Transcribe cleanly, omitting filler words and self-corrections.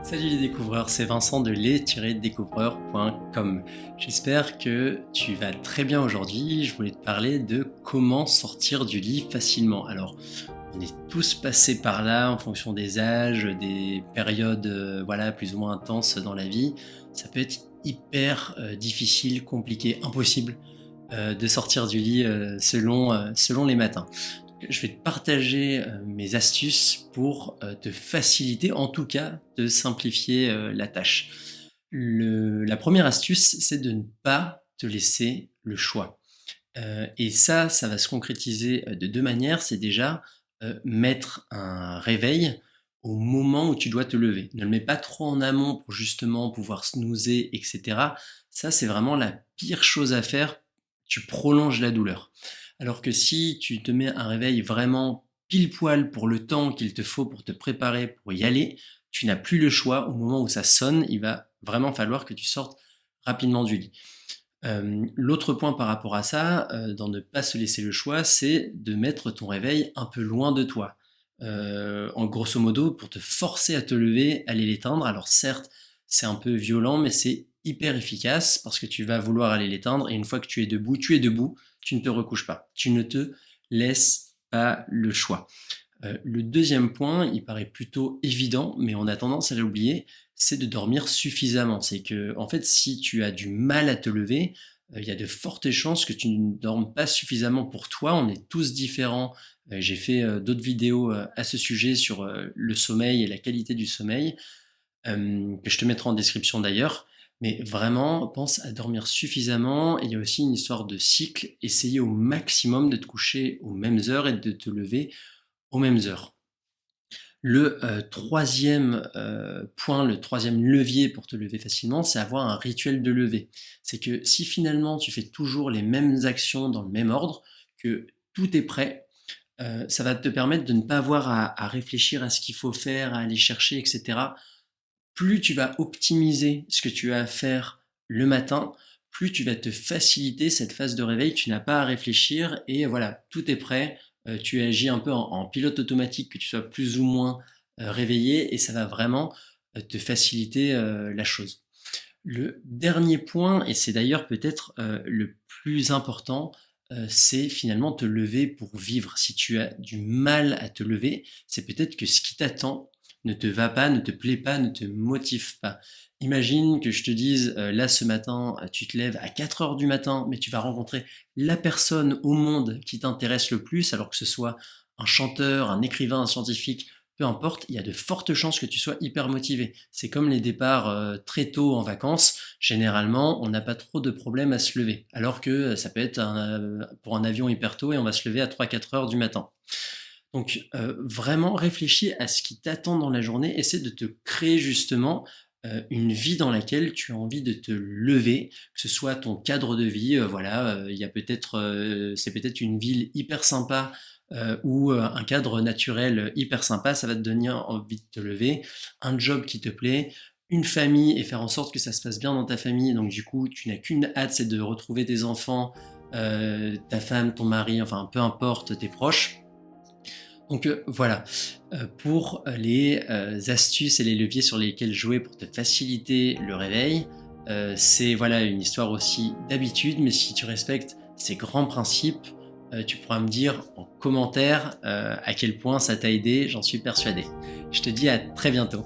Salut les découvreurs, c'est Vincent de les-découvreurs.com. J'espère que tu vas très bien aujourd'hui. Je voulais te parler de comment sortir du lit facilement. Alors, on est tous passés par là en fonction des âges, des périodes voilà, plus ou moins intenses dans la vie. Ça peut être hyper difficile, compliqué, impossible de sortir du lit selon les matins. Je vais te partager mes astuces pour te faciliter, en tout cas, de simplifier la tâche. La première astuce, c'est de ne pas te laisser le choix. Et ça va se concrétiser de deux manières. C'est déjà mettre un réveil au moment où tu dois te lever. Ne le mets pas trop en amont pour justement pouvoir snoozer, etc. Ça, c'est vraiment la pire chose à faire. Tu prolonges la douleur. Alors que si tu te mets un réveil vraiment pile poil pour le temps qu'il te faut pour te préparer pour y aller, tu n'as plus le choix. Au moment où ça sonne, il va vraiment falloir que tu sortes rapidement du lit. L'autre point par rapport à ça, dans ne pas se laisser le choix, c'est de mettre ton réveil un peu loin de toi. En grosso modo, pour te forcer à te lever, aller l'éteindre. Alors certes, c'est un peu violent, mais c'est hyper efficace parce que tu vas vouloir aller l'éteindre et une fois que tu es debout, tu ne te recouches pas. Tu ne te laisses pas le choix. Le deuxième point, il paraît plutôt évident, mais on a tendance à l'oublier, c'est de dormir suffisamment. C'est que, en fait, si tu as du mal à te lever, il y a de fortes chances que tu ne dormes pas suffisamment pour toi. On est tous différents. J'ai fait d'autres vidéos à ce sujet sur le sommeil et la qualité du sommeil, que je te mettrai en description d'ailleurs. Mais vraiment, pense à dormir suffisamment. Et il y a aussi une histoire de cycle. Essayez au maximum de te coucher aux mêmes heures et de te lever aux mêmes heures. Le troisième point, le troisième levier pour te lever facilement, c'est avoir un rituel de lever. C'est que si finalement tu fais toujours les mêmes actions dans le même ordre, que tout est prêt, ça va te permettre de ne pas avoir à réfléchir à ce qu'il faut faire, à aller chercher, etc. Plus tu vas optimiser ce que tu as à faire le matin, plus tu vas te faciliter cette phase de réveil, tu n'as pas à réfléchir et voilà, tout est prêt, tu agis un peu en pilote automatique, que tu sois plus ou moins réveillé et ça va vraiment te faciliter la chose. Le dernier point, et c'est d'ailleurs peut-être le plus important, c'est finalement te lever pour vivre. Si tu as du mal à te lever, c'est peut-être que ce qui t'attend ne te va pas, ne te plaît pas, ne te motive pas. Imagine que je te dise, là ce matin, tu te lèves à 4 heures du matin, mais tu vas rencontrer la personne au monde qui t'intéresse le plus, alors que ce soit un chanteur, un écrivain, un scientifique, peu importe, il y a de fortes chances que tu sois hyper motivé. C'est comme les départs très tôt en vacances. Généralement, on n'a pas trop de problèmes à se lever. Alors que ça peut être pour un avion hyper tôt et on va se lever à 3-4 heures du matin. Donc vraiment réfléchis à ce qui t'attend dans la journée. Essaie de te créer justement une vie dans laquelle tu as envie de te lever, que ce soit ton cadre de vie, voilà, il y a peut-être, c'est peut-être une ville hyper sympa ou un cadre naturel hyper sympa, ça va te donner envie de te lever, un job qui te plaît, une famille et faire en sorte que ça se passe bien dans ta famille, donc du coup tu n'as qu'une hâte, c'est de retrouver tes enfants, ta femme, ton mari, enfin peu importe, tes proches. Donc voilà, pour les astuces et les leviers sur lesquels jouer pour te faciliter le réveil, c'est voilà une histoire aussi d'habitude, mais si tu respectes ces grands principes, tu pourras me dire en commentaire à quel point ça t'a aidé, j'en suis persuadé. Je te dis à très bientôt.